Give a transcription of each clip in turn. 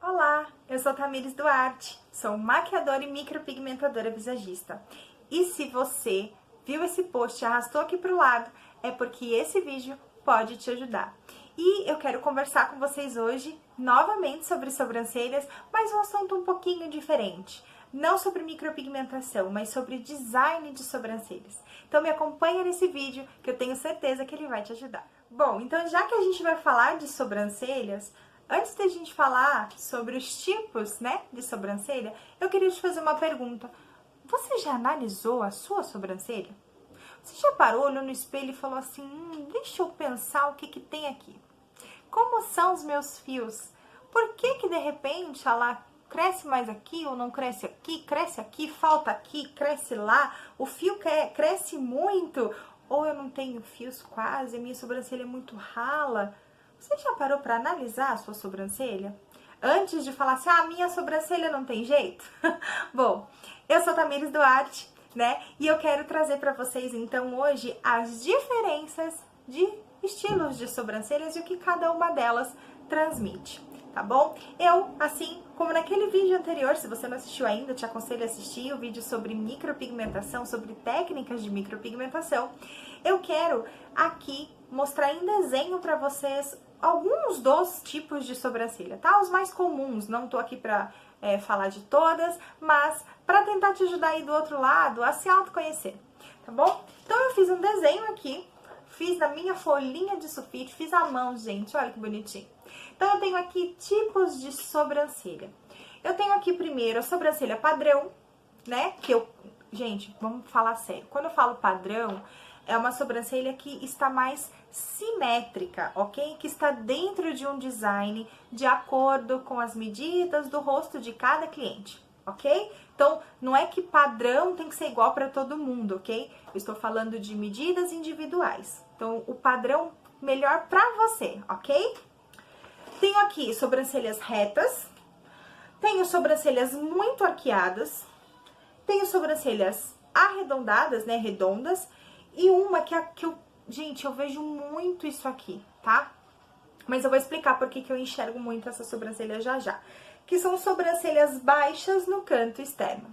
Olá, eu sou Tamires Duarte, sou maquiadora e micropigmentadora visagista. E se você viu esse post e arrastou aqui para o lado, é porque esse vídeo pode te ajudar. E eu quero conversar com vocês hoje, novamente, sobre sobrancelhas, mas um assunto um pouquinho diferente. Não sobre micropigmentação, mas sobre design de sobrancelhas. Então me acompanha nesse vídeo, que eu tenho certeza que ele vai te ajudar. Bom, então já que a gente vai falar de sobrancelhas, antes da gente falar sobre os tipos, né, de sobrancelha, eu queria te fazer uma pergunta. Você já analisou a sua sobrancelha? Você já parou, olhou no espelho e falou assim, deixa eu pensar o que que tem aqui. Como são os meus fios? Por que que de repente ela cresce mais aqui ou não cresce aqui, falta aqui, cresce lá, o fio cresce muito, ou eu não tenho fios quase, a minha sobrancelha é muito rala? Você já parou para analisar a sua sobrancelha? Antes de falar assim, ah, minha sobrancelha não tem jeito? Bom, eu sou Tamires Duarte, né? E eu quero trazer para vocês, então, hoje, as diferenças de estilos de sobrancelhas e o que cada uma delas transmite, tá bom? Eu, assim como naquele vídeo anterior, se você não assistiu ainda, eu te aconselho a assistir o vídeo sobre micropigmentação, sobre técnicas de micropigmentação. Eu quero aqui mostrar em desenho para vocês alguns dos tipos de sobrancelha, tá? Os mais comuns, não tô aqui pra falar de todas, mas pra tentar te ajudar aí do outro lado a se autoconhecer, tá bom? Então eu fiz um desenho aqui, fiz na minha folhinha de sulfite, fiz à mão, gente, olha que bonitinho. Então eu tenho aqui tipos de sobrancelha. Eu tenho aqui primeiro a sobrancelha padrão, né? Gente, vamos falar sério. Quando eu falo padrão, é uma sobrancelha que está mais simétrica, ok? Que está dentro de um design de acordo com as medidas do rosto de cada cliente, ok? Então, não é que padrão tem que ser igual para todo mundo, ok? Eu estou falando de medidas individuais. Então, o padrão melhor para você, ok? Tenho aqui sobrancelhas retas, tenho sobrancelhas muito arqueadas, tenho sobrancelhas arredondadas, né, redondas, e uma gente, eu vejo muito isso aqui, tá? Mas eu vou explicar por que eu enxergo muito essa sobrancelha já já. Que são sobrancelhas baixas no canto externo.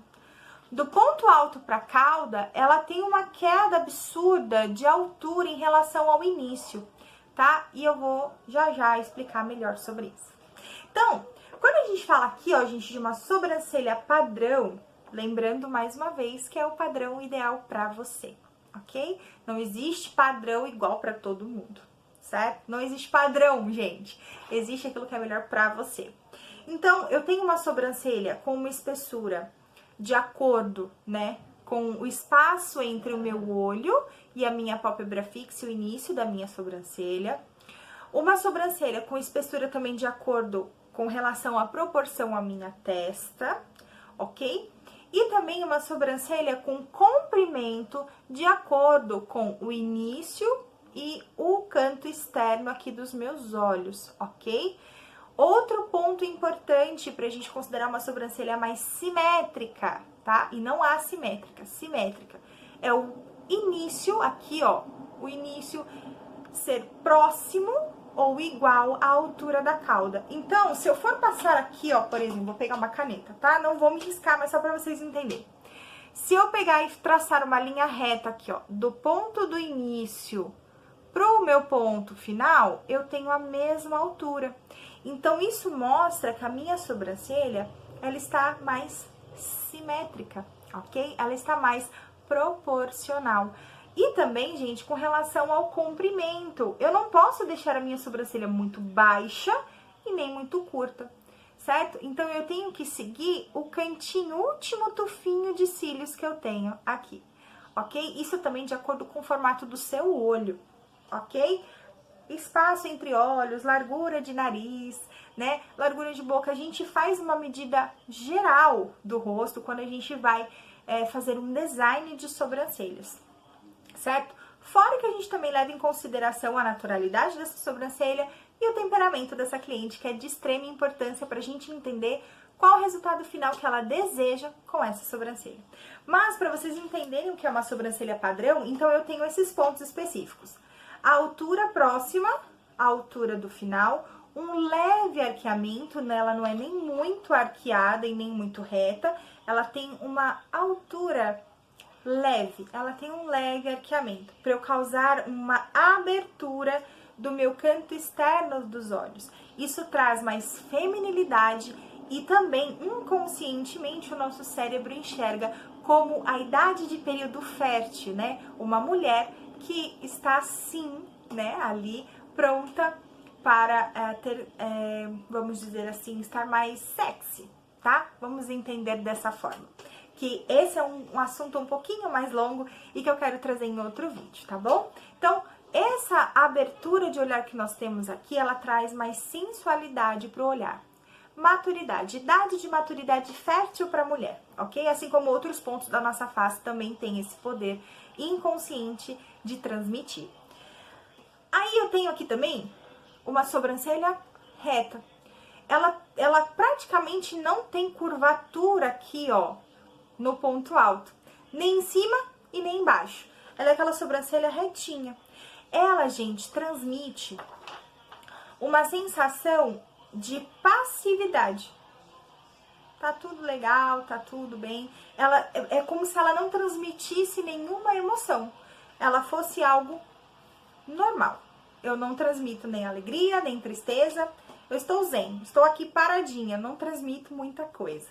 Do ponto alto para a cauda, ela tem uma queda absurda de altura em relação ao início, tá? E eu vou já já explicar melhor sobre isso. Então, quando a gente fala aqui, ó, gente, de uma sobrancelha padrão, lembrando mais uma vez que é o padrão ideal para você, ok? Não existe padrão igual para todo mundo, certo? Não existe padrão, gente. Existe aquilo que é melhor para você. Então, eu tenho uma sobrancelha com uma espessura de acordo, né, com o espaço entre o meu olho e a minha pálpebra fixa, o início da minha sobrancelha. Uma sobrancelha com espessura também de acordo com relação à proporção à minha testa, ok? E também uma sobrancelha com comprimento de acordo com o início e o canto externo aqui dos meus olhos, ok? Outro ponto importante para a gente considerar uma sobrancelha mais simétrica, tá? E não assimétrica, simétrica. É o início aqui, ó, o início ser próximo ou igual à altura da cauda. Então, se eu for passar aqui, ó, por exemplo, vou pegar uma caneta, tá? Não vou me riscar, mas só para vocês entenderem. Se eu pegar e traçar uma linha reta aqui, ó, do ponto do início pro meu ponto final, eu tenho a mesma altura. Então, isso mostra que a minha sobrancelha, ela está mais simétrica, ok? Ela está mais proporcional. E também, gente, com relação ao comprimento, eu não posso deixar a minha sobrancelha muito baixa e nem muito curta, certo? Então, eu tenho que seguir o cantinho, último tufinho de cílios que eu tenho aqui, ok? Isso também de acordo com o formato do seu olho, ok? Espaço entre olhos, largura de nariz, né? Largura de boca. A gente faz uma medida geral do rosto quando a gente vai fazer um design de sobrancelhas, certo? Fora que a gente também leva em consideração a naturalidade dessa sobrancelha e o temperamento dessa cliente, que é de extrema importância para a gente entender qual o resultado final que ela deseja com essa sobrancelha. Mas, para vocês entenderem o que é uma sobrancelha padrão, então eu tenho esses pontos específicos. A altura próxima, a altura do final, um leve arqueamento, né? Ela não é nem muito arqueada e nem muito reta, ela tem uma altura leve, ela tem um leve arqueamento, para eu causar uma abertura do meu canto externo dos olhos. Isso traz mais feminilidade e também, inconscientemente, o nosso cérebro enxerga como a idade de período fértil, né? Uma mulher que está, sim, né, ali, pronta para vamos dizer assim, estar mais sexy, tá? Vamos entender dessa forma. Que esse é um assunto um pouquinho mais longo e que eu quero trazer em outro vídeo, tá bom? Então, essa abertura de olhar que nós temos aqui, ela traz mais sensualidade para o olhar. Maturidade, idade de maturidade fértil para a mulher, ok? Assim como outros pontos da nossa face também tem esse poder inconsciente de transmitir. Aí eu tenho aqui também uma sobrancelha reta. Ela praticamente não tem curvatura aqui, ó, no ponto alto, nem em cima e nem embaixo. Ela é aquela sobrancelha retinha. Ela, gente, transmite uma sensação de passividade. Tá tudo legal, tá tudo bem. Ela é como se ela não transmitisse nenhuma emoção. Ela fosse algo normal. Eu não transmito nem alegria, nem tristeza. Eu estou zen, estou aqui paradinha, não transmito muita coisa,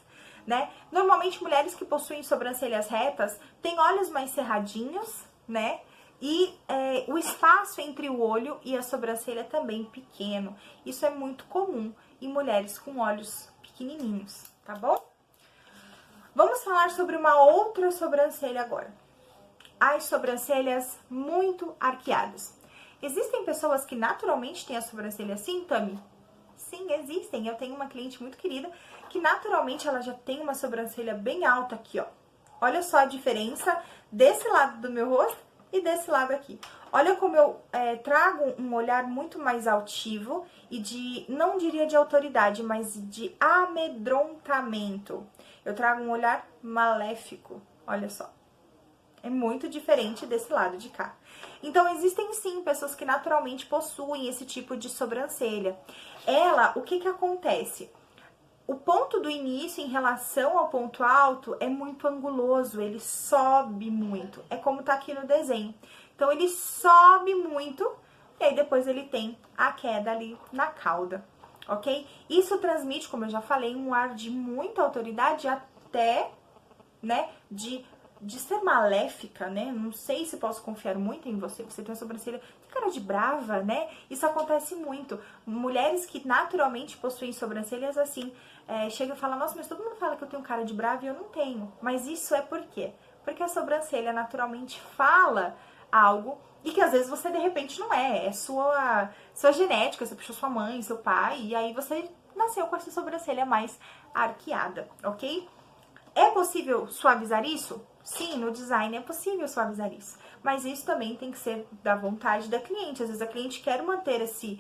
né? Normalmente, mulheres que possuem sobrancelhas retas têm olhos mais cerradinhos, né? E o espaço entre o olho e a sobrancelha também pequeno. Isso é muito comum em mulheres com olhos pequenininhos, tá bom? Vamos falar sobre uma outra sobrancelha agora. As sobrancelhas muito arqueadas. Existem pessoas que naturalmente têm a sobrancelha assim, Tami? Sim, existem. Eu tenho uma cliente muito querida que naturalmente ela já tem uma sobrancelha bem alta aqui, ó. Olha só a diferença desse lado do meu rosto e desse lado aqui. Olha como eu trago um olhar muito mais altivo e de, não diria de autoridade, mas de amedrontamento. Eu trago um olhar maléfico, olha só. É muito diferente desse lado de cá. Então, existem sim pessoas que naturalmente possuem esse tipo de sobrancelha. Ela, o que acontece? O ponto do início em relação ao ponto alto é muito anguloso, ele sobe muito. É como tá aqui no desenho. Então, ele sobe muito e aí depois ele tem a queda ali na cauda, ok? Isso transmite, como eu já falei, um ar de muita autoridade até, né, de ser maléfica, né? Não sei se posso confiar muito em você. Você tem uma sobrancelha, tem cara de brava, né? Isso acontece muito. Mulheres que naturalmente possuem sobrancelhas assim, chegam e falam, nossa, mas todo mundo fala que eu tenho cara de brava e eu não tenho. Mas isso é por quê? Porque a sobrancelha naturalmente fala algo e que às vezes você de repente não é. É sua genética, você puxou sua mãe, seu pai, e aí você nasceu com essa sobrancelha mais arqueada, ok? É possível suavizar isso? Sim, no design é possível suavizar isso. Mas isso também tem que ser da vontade da cliente. Às vezes a cliente quer manter esse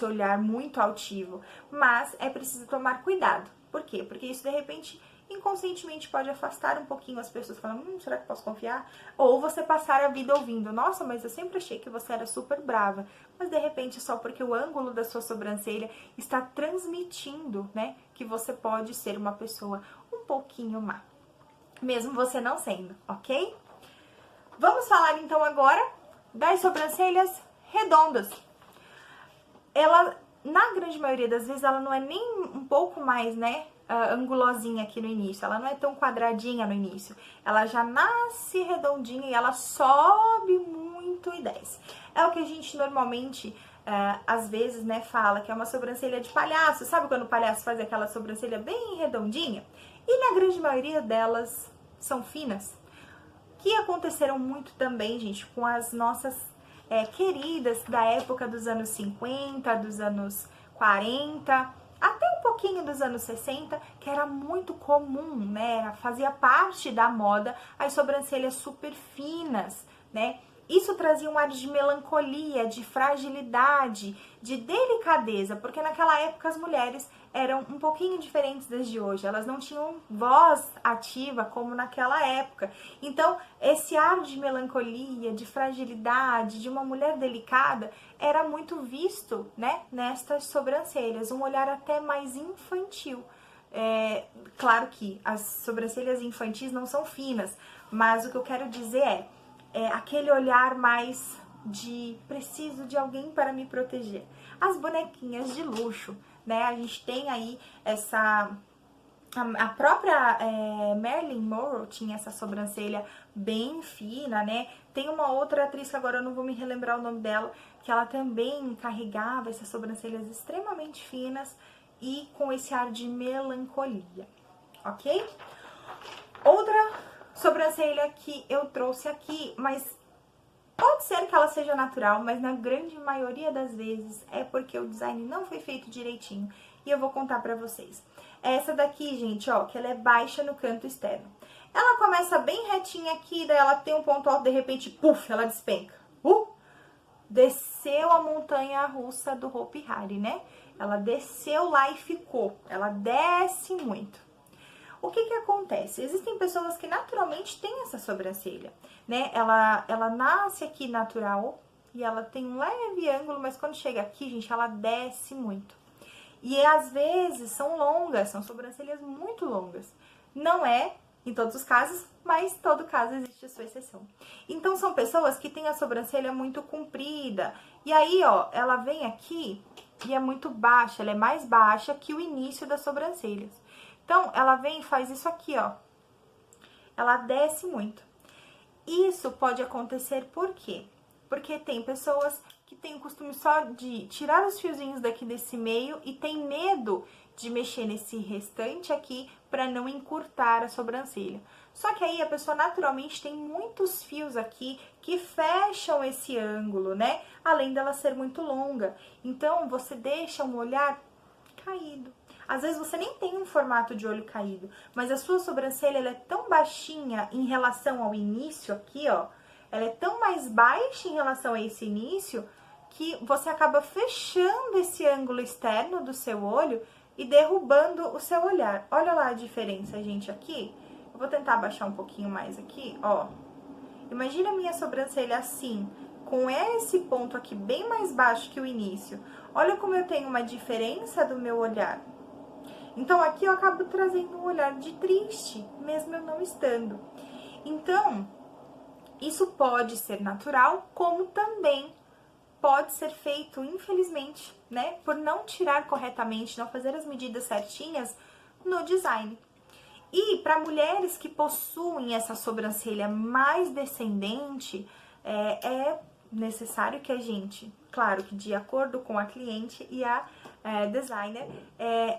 olhar muito altivo, mas é preciso tomar cuidado. Por quê? Porque isso, de repente, inconscientemente pode afastar um pouquinho as pessoas falando, será que posso confiar? Ou você passar a vida ouvindo, nossa, mas eu sempre achei que você era super brava. Mas, de repente, só porque o ângulo da sua sobrancelha está transmitindo, né, que você pode ser uma pessoa um pouquinho má, mesmo você não sendo, ok? Vamos falar então agora das sobrancelhas redondas. Ela, na grande maioria das vezes, ela não é nem um pouco mais, né, angulosinha aqui no início. Ela não é tão quadradinha no início. Ela já nasce redondinha e ela sobe muito e desce. É o que a gente normalmente, às vezes, né, fala que é uma sobrancelha de palhaço. Sabe quando o palhaço faz aquela sobrancelha bem redondinha? E na grande maioria delas são finas. Que aconteceram muito também, gente, com as nossas queridas da época dos anos 50, dos anos 40, até um pouquinho dos anos 60, que era muito comum, né? Fazia parte da moda as sobrancelhas super finas, né? Isso trazia um ar de melancolia, de fragilidade, de delicadeza, porque naquela época as mulheres eram um pouquinho diferentes das de hoje, elas não tinham voz ativa como naquela época. Então, esse ar de melancolia, de fragilidade, de uma mulher delicada, era muito visto, né, nestas sobrancelhas, um olhar até mais infantil. Claro que as sobrancelhas infantis não são finas, mas o que eu quero dizer é aquele olhar mais de preciso de alguém para me proteger. As bonequinhas de luxo, né? A gente tem aí a própria Marilyn Monroe tinha essa sobrancelha bem fina, né? Tem uma outra atriz que agora eu não vou me relembrar o nome dela, que ela também carregava essas sobrancelhas extremamente finas e com esse ar de melancolia, ok? Outra sobrancelha que eu trouxe aqui, mas pode ser que ela seja natural, mas na grande maioria das vezes é porque o design não foi feito direitinho. E eu vou contar pra vocês. Essa daqui, gente, ó, que ela é baixa no canto externo. Ela começa bem retinha aqui, daí ela tem um ponto alto, de repente, puf, ela despenca. Desceu a montanha russa do Hopi Hari, né? Ela desceu lá e ficou. Ela desce muito. O que que acontece? Existem pessoas que naturalmente têm essa sobrancelha, né? Ela nasce aqui natural e ela tem um leve ângulo, mas quando chega aqui, gente, ela desce muito. E às vezes são longas, são sobrancelhas muito longas. Não é em todos os casos, mas todo caso existe a sua exceção. Então são pessoas que têm a sobrancelha muito comprida. E aí, ó, ela vem aqui e é muito baixa, ela é mais baixa que o início das sobrancelhas. Então, ela vem e faz isso aqui, ó. Ela desce muito. Isso pode acontecer por quê? Porque tem pessoas que têm o costume só de tirar os fiozinhos daqui desse meio e tem medo de mexer nesse restante aqui para não encurtar a sobrancelha. Só que aí a pessoa naturalmente tem muitos fios aqui que fecham esse ângulo, né? Além dela ser muito longa. Então, você deixa um olhar caído. Às vezes você nem tem um formato de olho caído, mas a sua sobrancelha ela é tão baixinha em relação ao início aqui, ó. Ela é tão mais baixa em relação a esse início que você acaba fechando esse ângulo externo do seu olho e derrubando o seu olhar. Olha lá a diferença, gente, aqui. Eu vou tentar abaixar um pouquinho mais aqui, ó. Imagina a minha sobrancelha assim, com esse ponto aqui bem mais baixo que o início. Olha como eu tenho uma diferença do meu olhar. Então, aqui eu acabo trazendo um olhar de triste, mesmo eu não estando. Então, isso pode ser natural, como também pode ser feito, infelizmente, né? Por não tirar corretamente, não fazer as medidas certinhas no design. E para mulheres que possuem essa sobrancelha mais descendente, é necessário que a gente, claro que de acordo com a cliente e a designer,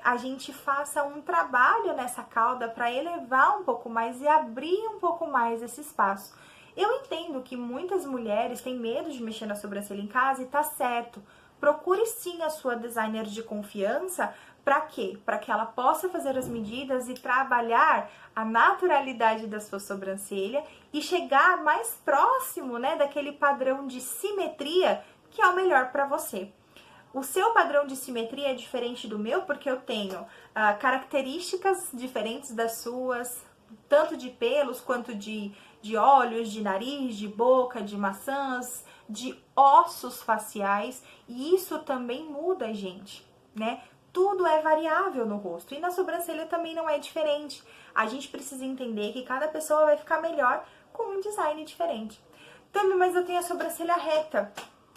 a gente faça um trabalho nessa cauda para elevar um pouco mais e abrir um pouco mais esse espaço. Eu entendo que muitas mulheres têm medo de mexer na sobrancelha em casa e tá certo. Procure sim a sua designer de confiança. Para quê? Para que ela possa fazer as medidas e trabalhar a naturalidade da sua sobrancelha e chegar mais próximo, né, daquele padrão de simetria que é o melhor para você. O seu padrão de simetria é diferente do meu porque eu tenho características diferentes das suas, tanto de pelos quanto de olhos, de nariz, de boca, de maçãs, de ossos faciais, e isso também muda, gente, né? Tudo é variável no rosto e na sobrancelha também não é diferente. A gente precisa entender que cada pessoa vai ficar melhor com um design diferente. Também, mas eu tenho a sobrancelha reta.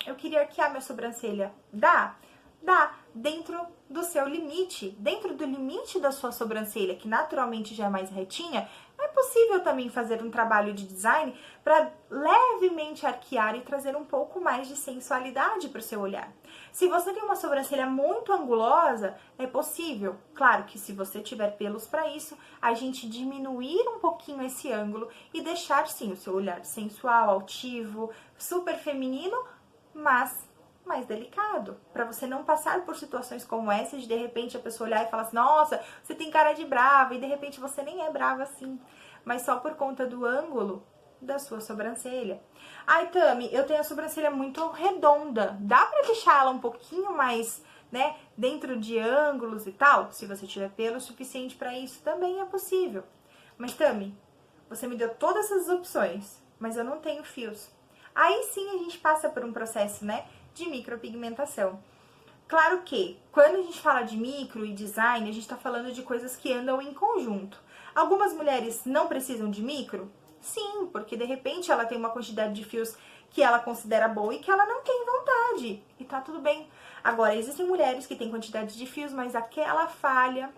Eu queria arquear minha sobrancelha. Dá? Dá. Dentro do seu limite, dentro do limite da sua sobrancelha, que naturalmente já é mais retinha, é possível também fazer um trabalho de design para levemente arquear e trazer um pouco mais de sensualidade para o seu olhar. Se você tem uma sobrancelha muito angulosa, é possível, claro que se você tiver pelos para isso, a gente diminuir um pouquinho esse ângulo e deixar sim o seu olhar sensual, altivo, super feminino, mas mais delicado, para você não passar por situações como essa de repente a pessoa olhar e falar assim, nossa, você tem cara de brava, e de repente você nem é brava assim, mas só por conta do ângulo da sua sobrancelha. Ai, Tami, eu tenho a sobrancelha muito redonda. Dá pra deixar ela um pouquinho mais, né, dentro de ângulos e tal? Se você tiver pelo suficiente pra isso, também é possível. Mas, Tami, você me deu todas essas opções, mas eu não tenho fios. Aí sim a gente passa por um processo, né, de micropigmentação. Claro que, quando a gente fala de micro e design, a gente tá falando de coisas que andam em conjunto. Algumas mulheres não precisam de micro? Sim, porque de repente ela tem uma quantidade de fios que ela considera boa e que ela não tem vontade. E tá tudo bem. Agora, existem mulheres que têm quantidade de fios, mas aquela falha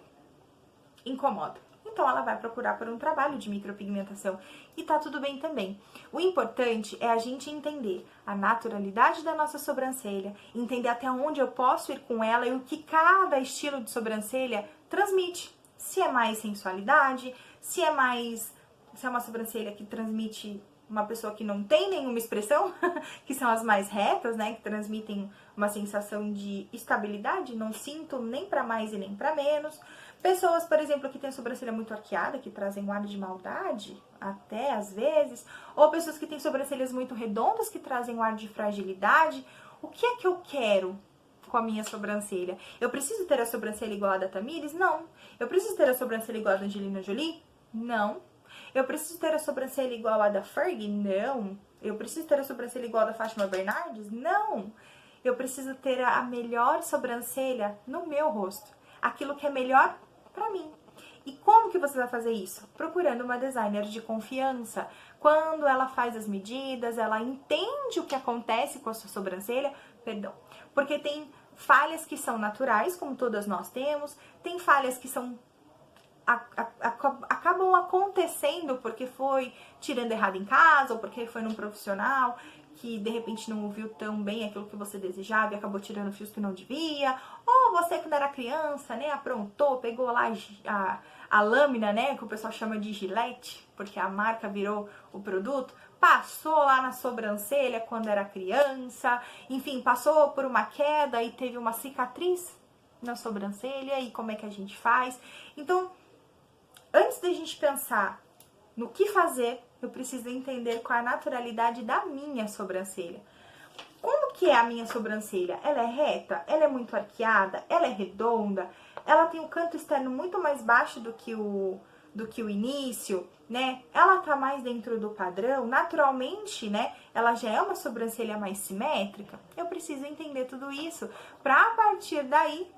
incomoda. Então ela vai procurar por um trabalho de micropigmentação e tá tudo bem também. O importante é a gente entender a naturalidade da nossa sobrancelha, entender até onde eu posso ir com ela e o que cada estilo de sobrancelha transmite. Se é mais sensualidade, se é uma sobrancelha que transmite uma pessoa que não tem nenhuma expressão, que são as mais retas, né, que transmitem uma sensação de estabilidade, não sinto nem para mais e nem para menos. Pessoas, por exemplo, que têm a sobrancelha muito arqueada, que trazem um ar de maldade, até às vezes, ou pessoas que têm sobrancelhas muito redondas, que trazem um ar de fragilidade. O que é que eu quero com a minha sobrancelha? Eu preciso ter a sobrancelha igual a da Tamires? Não. Eu preciso ter a sobrancelha igual a da Angelina Jolie? Não. Eu preciso ter a sobrancelha igual a da Fergie? Não. Eu preciso ter a sobrancelha igual a da Fátima Bernardes? Não. Eu preciso ter a melhor sobrancelha no meu rosto. Aquilo que é melhor pra mim. E como que você vai fazer isso? Procurando uma designer de confiança. Quando ela faz as medidas, ela entende o que acontece com a sua sobrancelha, porque tem falhas que são naturais, como todas nós temos, tem falhas que são acabam acontecendo porque foi tirando errado em casa ou porque foi num profissional que de repente não ouviu tão bem aquilo que você desejava e acabou tirando fios que não devia, ou você quando era criança, né, aprontou, pegou lá a lâmina, né, que o pessoal chama de gilete, porque a marca virou o produto, passou lá na sobrancelha quando era criança, enfim, passou por uma queda e teve uma cicatriz na sobrancelha, e como é que a gente faz? Então, antes da gente pensar no que fazer, eu preciso entender qual é a naturalidade da minha sobrancelha. Como que é a minha sobrancelha? Ela é reta? Ela é muito arqueada? Ela é redonda? Ela tem um canto externo muito mais baixo do que o início, né? Ela tá mais dentro do padrão? Naturalmente, né? Ela já é uma sobrancelha mais simétrica? Eu preciso entender tudo isso para a partir daí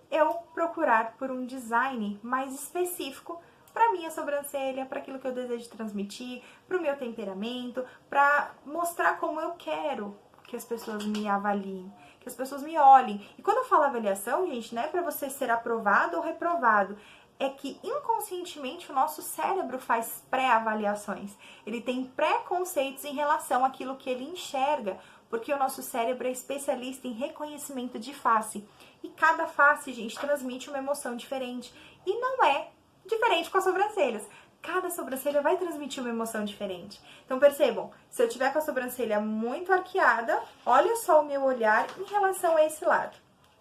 eu procurar por um design mais específico para minha sobrancelha, para aquilo que eu desejo transmitir, para o meu temperamento, para mostrar como eu quero que as pessoas me avaliem, que as pessoas me olhem. E quando eu falo avaliação, gente, não é para você ser aprovado ou reprovado, é que inconscientemente o nosso cérebro faz pré-avaliações. Ele tem preconceitos em relação àquilo que ele enxerga, porque o nosso cérebro é especialista em reconhecimento de face. E cada face, gente, transmite uma emoção diferente. E não é diferente com as sobrancelhas. Cada sobrancelha vai transmitir uma emoção diferente. Então percebam, se eu tiver com a sobrancelha muito arqueada, olha só o meu olhar em relação a esse lado.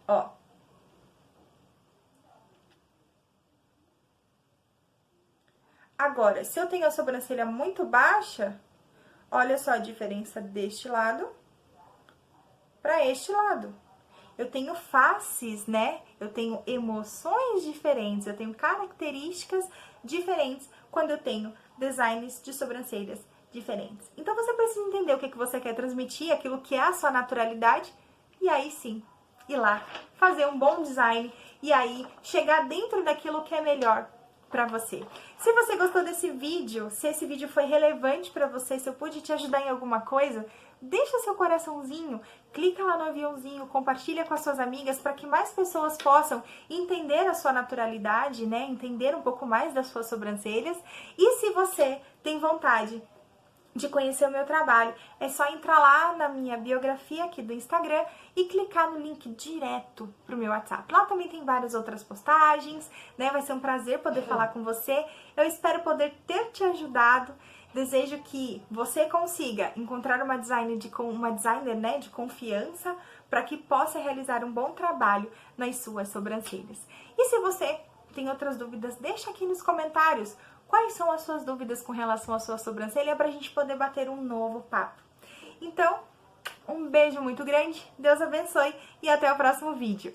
Ó. Agora, se eu tenho a sobrancelha muito baixa, olha só a diferença deste lado para este lado. Eu tenho faces, né? Eu tenho emoções diferentes, eu tenho características diferentes quando eu tenho designs de sobrancelhas diferentes. Então você precisa entender o que você quer transmitir, aquilo que é a sua naturalidade, e aí sim, ir lá, fazer um bom design e aí chegar dentro daquilo que é melhor pra você. Se você gostou desse vídeo, se esse vídeo foi relevante pra você, se eu pude te ajudar em alguma coisa, deixa seu coraçãozinho, clica lá no aviãozinho, compartilha com as suas amigas para que mais pessoas possam entender a sua naturalidade, né? Entender um pouco mais das suas sobrancelhas. E se você tem vontade de conhecer o meu trabalho, é só entrar lá na minha biografia aqui do Instagram e clicar no link direto pro meu WhatsApp. Lá também tem várias outras postagens, né? Vai ser um prazer poder falar com você. Eu espero poder ter te ajudado. Desejo que você consiga encontrar uma designer, né, de confiança para que possa realizar um bom trabalho nas suas sobrancelhas. E se você tem outras dúvidas, deixa aqui nos comentários quais são as suas dúvidas com relação à sua sobrancelha para a gente poder bater um novo papo. Então, um beijo muito grande, Deus abençoe e até o próximo vídeo.